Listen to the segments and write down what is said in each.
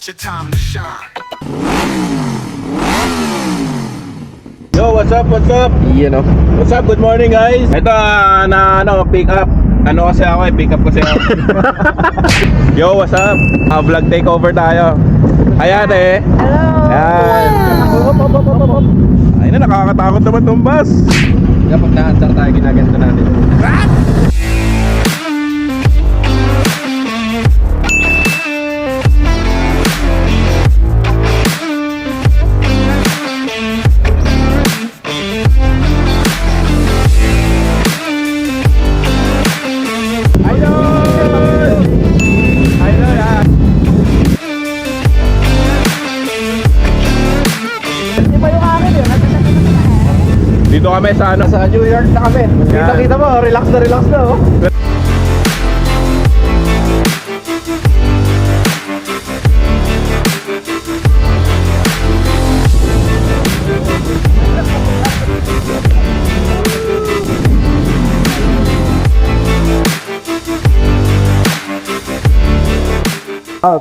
your time to shine. Yo, what's up? What's up? Yan o. What's up? Good morning, guys. Ito pick up. Ano kasi ako pick up kasi ako. Yo, what's up? Vlog takeover tayo. Ayan eh. Hello! Ayan. Ayun na, nakakatakot naman tong bus. Kapag na-answer tayo, ginaganto natin. Dito kami sa ano? Sa New York na kami. Kita mo, relax na oh.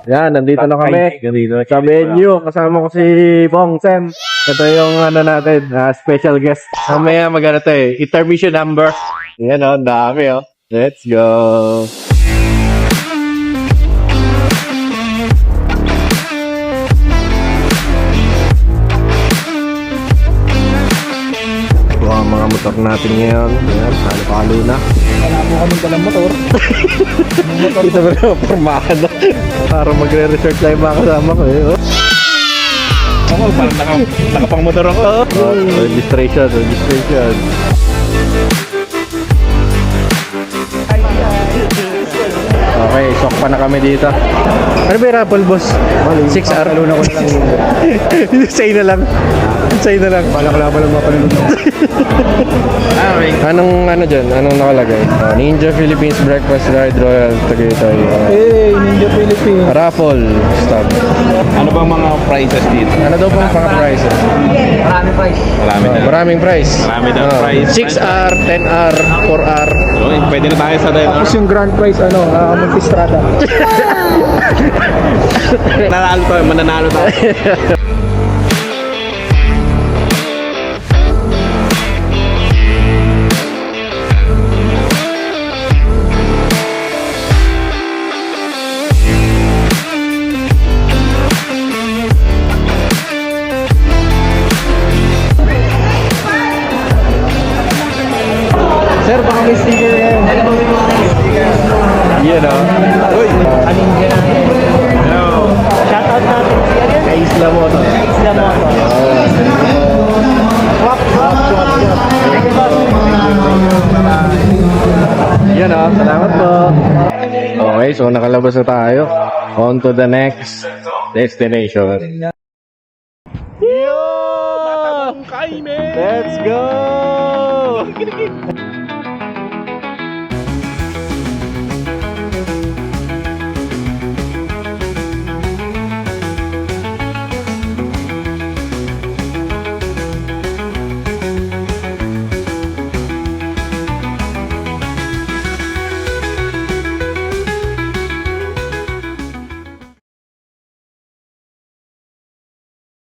Yan, nandito na kami sa venue. Kasama ko si Bong Sem. Ito yung ano natin, special guest. Mamaya magano to eh, intermission number. Yan o, dami o. Let's go. Ito ang mga motor natin ngayon. Yan, halo-halo na. Wala mo kaming dalang motor. Ito ba na, pormahan na. Para magre-research lang yung mga kasama ko eh. Ako, parang nakapang motor ako. Registration. Okay, sok pa na kami dito. Ano ba yung raffle, boss? 6R? Aluna ko na lang. Say na lang. Bala ko lang mapalunod ako. Anong ano dyan? Anong nakalagay? Ninja Philippines Breakfast Ride Royal Tagaytay. Hey, Ninja Philippines. Raffle stop. Ano bang mga prices dito? Ano daw pang mga prices? Marami price. Marami na. Maraming price. Marami daw price. 6R, 10R, 4R. Okay, pwede na tayo sa dito. Tapos yung grand prize, Multistrada. Mananalo tayo. Sir, baka may sticker yan. Yan o. Uy! Hello. Shoutout natin si ano? Kay Isla Moto. Isla Moto. Yan o. Salamat po. Okay, so nakalabas na tayo. On to the next destination. Yo! Matabong kaime! Let's go!